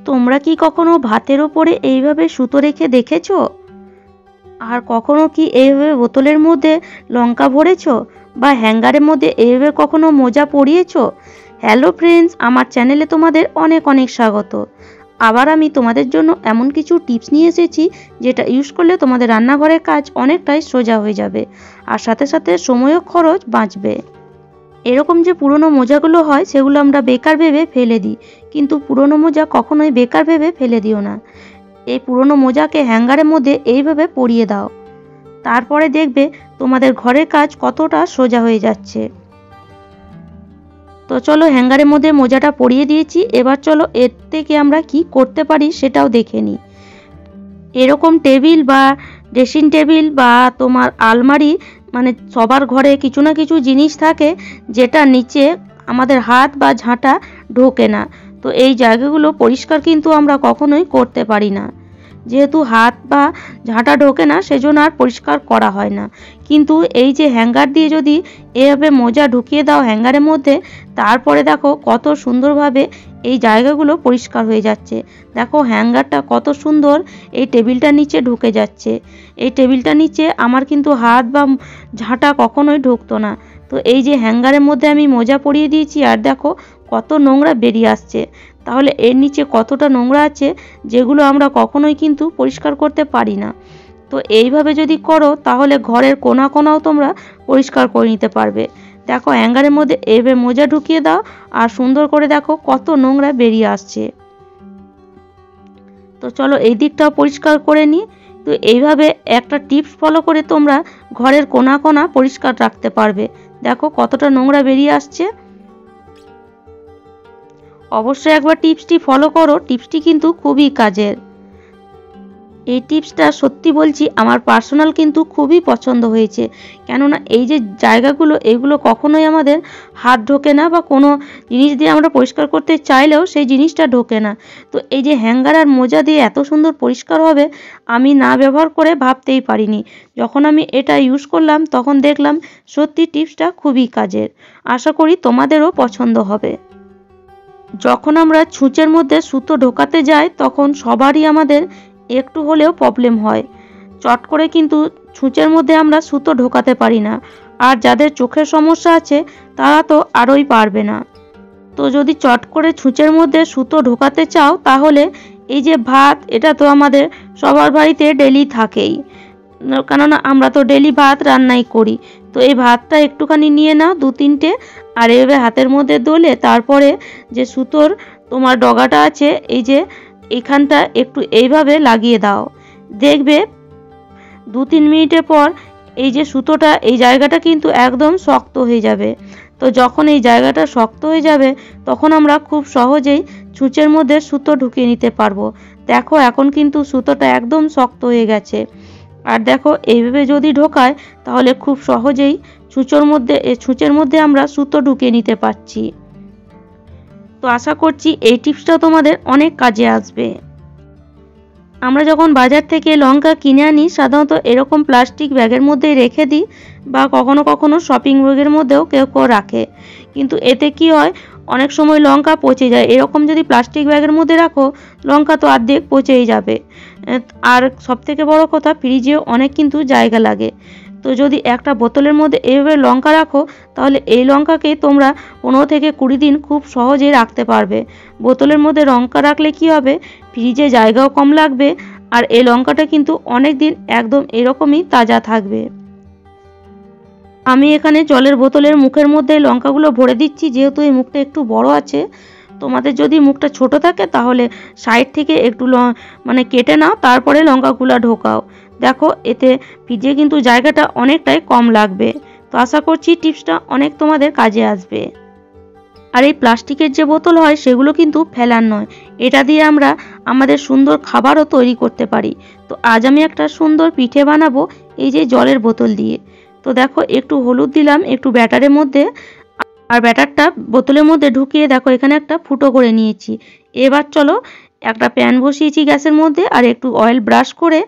তোমরা কি কখনো ভাতের ওপরে এইভাবে সুতো রেখে দেখেছো? আর কখনো কি এইভাবে বোতলের মধ্যে লঙ্কা ভরেছো বা হ্যাঙ্গারের মধ্যে এইভাবে কখনো মোজা পরিয়েছো? হ্যালো ফ্রেন্ডস, আমার চ্যানেলে তোমাদের অনেক অনেক স্বাগত। আবার আমি তোমাদের জন্য এমন কিছু টিপস নিয়ে এসেছি যেটা ইউজ করলে তোমাদের রান্নাঘরের কাজ অনেকটাই সোজা হয়ে যাবে, আর সাথে সাথে সময়ও খরচ বাঁচবে। এরকম যে পুরনো মোজাগুলো হয় সেগুলো আমরা বেকার ভেবে ফেলে দিই, কিন্তু পুরনো মোজা কখনোই বেকার ভেবে ফেলে দিও না। এই পুরনো মোজাকে হ্যাঙ্গারের মধ্যে এইভাবে পরিয়ে দাও, তারপরে দেখবে তোমাদের ঘরের কাজ কতটা সোজা হয়ে যাচ্ছে। তো চলো, হ্যাঙ্গারের মধ্যে মোজাটা পরিয়ে দিয়েছি, এবার চলো এর থেকে আমরা কি করতে পারি সেটাও দেখে নিই। এরকম টেবিল বা ড্রেসিং টেবিল বা তোমার আলমারি, মানে সবার ঘরে কিছু না কিছু জিনিস থাকে যেটা নিচে আমাদের হাত বা ঝাঁটা ঢোকে না। তো এই জায়গাগুলো পরিষ্কার কিন্তু আমরা কখনোই করতে পারি না, যেহেতু হাত বা ঝাঁটা ঢোকে না সেজন্য আর পরিষ্কার করা হয় না। কিন্তু এই যে হ্যাঙ্গার দিয়ে যদি এভাবে মোজা ঢুকিয়ে দাও হ্যাঙ্গারের মধ্যে, তারপরে দেখো কত সুন্দরভাবে এই জায়গাগুলো পরিষ্কার হয়ে যাচ্ছে। দেখো হ্যাঙ্গারটা কত সুন্দর এই টেবিলটার নিচে ঢুকে যাচ্ছে। এই টেবিলটার নিচে আমার কিন্তু হাত বা ঝাঁটা কখনোই ঢুকতো না। তো এই যে হ্যাঙ্গারের মধ্যে আমি মোজা পরিয়ে দিয়েছি, আর দেখো কত নোংরা বেরিয়ে আসছে। তাহলে এর নিচে কতটা নোংরা আছে যেগুলো আমরা কখনোই কিন্তু পরিষ্কার করতে পারি না। তো এইভাবে যদি করো তাহলে ঘরের কোনা কোনাও তোমরা পরিষ্কার করে নিতে পারবে। দেখো হ্যাঙ্গারের মধ্যে এইভাবে মোজা ঢুকিয়ে দাও, আর সুন্দর করে দেখো কত নোংরা বেরিয়ে আসছে। তো চলো এই দিকটাও পরিষ্কার করে নিই। তো এইভাবে একটা টিপস ফলো করে তোমরা ঘরের কোনা কোনা পরিষ্কার রাখতে পারবে। দেখো কতটা নোংরা বেরিয়ে আসছে। অবশ্যই একবার টিপসটি ফলো করো, টিপসটি কিন্তু খুবই কাজের। এই টিপসটা সত্যি বলছি আমার পার্সোনাল কিন্তু খুবই পছন্দ হয়েছে, কেননা এই যে জায়গাগুলো এগুলো কখনোই আমাদের হাত ঢোকে না, বা কোনো জিনিস দিয়ে আমরা পরিষ্কার করতে চাইলেও সেই জিনিসটা ঢোকে না। তো এই যে হ্যাঙ্গার আর মোজা দিয়ে এত সুন্দর পরিষ্কার হবে আমি না ব্যবহার করে ভাবতেই পারিনি। যখন আমি এটা ইউজ করলাম তখন দেখলাম সত্যি টিপসটা খুবই কাজের। আশা করি তোমাদেরও পছন্দ হবে। যখন আমরা ছুঁচের মধ্যে সুতো ঢোকাতে যাই তখন সবারই আমাদের একটু হলেও প্রবলেম হয়। চট করে কিন্তু ছুঁচের মধ্যে আমরা সুতো ঢোকাতে পারি না, আর যাদের চোখের সমস্যা আছে তারা তো আরোই পারবে না। তো যদি চট করে ছুঁচের মধ্যে সুতো ঢোকাতে চাও তাহলে এই যে ভাত, এটা তো আমাদের সবার বাড়িতে ডেলি থাকেই, কেননা আমরা তো ডেলি ভাত রান্নাই করি। তো এই ভাতটা একটুখানি নিয়ে নাও, 2-3টে, আর এভাবে হাতের মধ্যে দলে তারপরে যে সুতোর তোমার ডগাটা আছে এই যে এখানটা একটু এইভাবে লাগিয়ে দাও। দেখবে 2-3 মিনিটের পর এই যে সুতোটা এই জায়গাটা কিন্তু একদম শক্ত হয়ে যাবে। তো যখন এই জায়গাটা শক্ত হয়ে যাবে তখন আমরা খুব সহজেই ছুঁচের মধ্যে সুতো ঢুকিয়ে নিতে পারবো। দেখো এখন কিন্তু সুতোটা একদম শক্ত হয়ে গেছে। আর দেখো এইভাবে যদি ঢোকায় তাহলে খুব সহজেই ছুঁচের মধ্যে আমরা সুতো ঢুকিয়ে নিতে পারছি। তো আশা করছি এই টিপসটা তোমাদের অনেক কাজে আসবে। আমরা যখন বাজার থেকে লঙ্কা কিনে আনি সাধারণত এরকম প্লাস্টিক ব্যাগের মধ্যে রেখে দিই, বা কখনো কখনো শপিং ব্যাগের মধ্যেও কেউ কেউ রাখে। কিন্তু এতে কি হয়, অনেক সময় লঙ্কা পচে যায়। এরকম যদি প্লাস্টিক ব্যাগের মধ্যে রাখো লঙ্কা তো অর্ধেক পচেই যাবে। আর সবথেকে বড় কথা, ফ্রিজেও অনেক কিন্তু জায়গা লাগে। তো যদি একটা বোতলের মধ্যে এইভাবে লঙ্কা রাখো তাহলে এই লঙ্কাকে তোমরা 15 থেকে 20 দিন খুব সহজেই রাখতে পারবে। বোতলের মধ্যে লঙ্কা রাখলে কি হবে, ফ্রিজে জায়গাও কম লাগবে, আর এই লঙ্কাটা কিন্তু অনেক দিন একদম এরকমই তাজা থাকবে। আমি এখানে জলের বোতলের মুখের মধ্যে লঙ্কাগুলো ভরে দিচ্ছি, যেহেতু এই মুখটা একটু বড় আছে। তোমাদের যদি মুখটা ছোট থাকে তাহলে সাইড থেকে একটু মানে কেটে নাও, তারপরে লঙ্কাগুলো ঢোকাও। দেখো এতে ফ্রিজে কিন্তু জায়গাটা অনেকটাই কম লাগবে। তো আশা করছি টিপসটা অনেক তোমাদের কাজে আসবে। আর এই প্লাস্টিকের যে বোতল হয় সেগুলো কিন্তু ফেলার নয়, এটা দিয়ে আমরা আমাদের সুন্দর খাবারও তৈরি করতে পারি। তো আজ আমি একটা সুন্দর পিঠে বানাবো এই যে জলের বোতল দিয়ে। তো দেখো একটু হলুদ দিলাম একটু ব্যাটারের মধ্যে, আর ব্যাটারটা বোতলের মধ্যে ঢুকিয়ে দেখো এখানে একটা ফুটো করে নিয়েছি। এবার চলো একটা প্যান বসিয়েছি গ্যাসের মধ্যে, আর একটু অয়েল ব্রাশ করে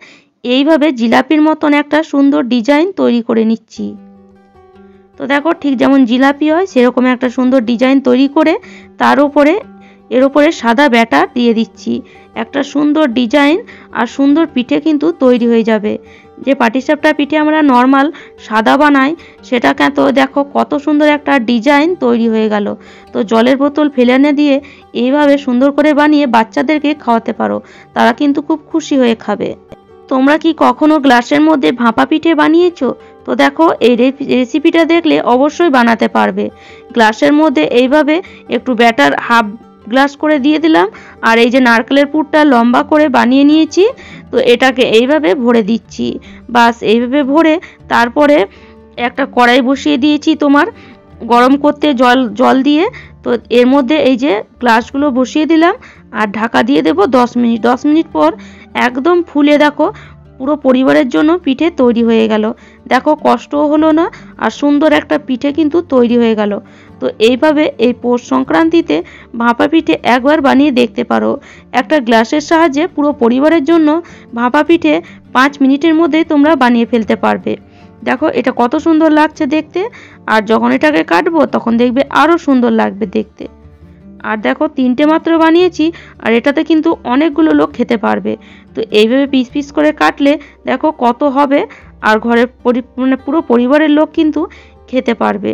এইভাবে জিলাপির মতন একটা সুন্দর ডিজাইন তৈরি করে নিচ্ছি। তো দেখো ঠিক যেমন জিলাপি হয় সেরকম একটা সুন্দর ডিজাইন তৈরি করে তার উপরে এর উপরে সাদা ব্যাটার দিয়ে দিচ্ছি। একটা সুন্দর ডিজাইন আর সুন্দর পিঠে কিন্তু তৈরি হয়ে যাবে। যে পাটিসাপটা পিঠে আমরা নর্মাল সাদা বানাই, সেটা তো দেখো কত সুন্দর একটা ডিজাইন তৈরি হয়ে গেল। তো জলের বোতল ফেলে এনে দিয়ে এইভাবে সুন্দর করে বানিয়ে বাচ্চাদেরকে খাওয়াতে পারো, তারা কিন্তু খুব খুশি হয়ে খাবে। তোমরা কি কখনো গ্লাসের মধ্যে ভাপা পিঠে বানিয়েছো? তো দেখো এই রেসিপিটা দেখলে অবশ্যই বানাতে পারবে। গ্লাসের মধ্যে এইভাবে একটু ব্যাটার হাফ গ্লাস করে দিয়ে দিলাম, আর এই যে নারকেলের পুরটা লম্বা করে বানিয়ে নিয়েছি, তো এটাকে এইভাবে ভরে দিচ্ছি। বাস এইভাবে ভরে তারপরে একটা কড়াই বসিয়ে দিয়েছি তোমার গরম করতে, জল দিয়ে। তো এর মধ্যে এই যে গ্লাসগুলো বসিয়ে দিলাম আর ঢাকা দিয়ে দেবো 10 মিনিট। 10 মিনিট পর একদম ফুলে দেখো পুরো পরিবারের জন্য পিঠে তৈরি হয়ে গেল। দেখো কষ্টও হলো না, আর সুন্দর একটা পিঠে কিন্তু তৈরি হয়ে গেল। তো এইভাবে এই পৌষ সংক্রান্তিতে ভাপা পিঠে একবার বানিয়ে দেখতে পারো। একটা গ্লাসের সাহায্যে পুরো পরিবারের জন্য ভাপা পিঠে 5 মিনিটের মধ্যেই তোমরা বানিয়ে ফেলতে পারবে। দেখো এটা কত সুন্দর লাগছে দেখতে, আর যখন এটাকে কাটবো তখন দেখবে আরও সুন্দর লাগবে দেখতে। আর দেখো 3টে মাত্র বানিয়েছি, আর এটাতে কিন্তু অনেকগুলো লোক খেতে পারবে। তো এইভাবে পিস পিস করে কাটলে দেখো কত হবে, আর ঘরের মানে পুরো পরিবারের লোক কিন্তু খেতে পারবে।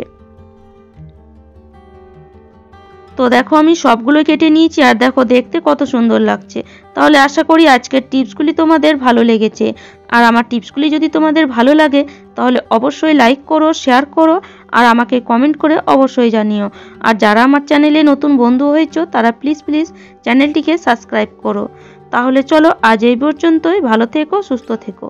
তো দেখো আমি সবগুলো কেটে নিয়েছি, আর দেখো দেখতে কত সুন্দর লাগছে। তাহলে আশা করি আজকের টিপসগুলি তোমাদের ভালো লেগেছে। আর আমার টিপসগুলি যদি তোমাদের ভালো লাগে তাহলে অবশ্যই লাইক করো, শেয়ার করো, আর আমাকে কমেন্ট করে অবশ্যই জানিও। আর যারা আমার চ্যানেলে নতুন বন্ধু হয়েছো তারা প্লিজ চ্যানেলটিকে সাবস্ক্রাইব করো। তাহলে চলো আজ এই পর্যন্তই, ভালো থেকো, সুস্থ থেকো।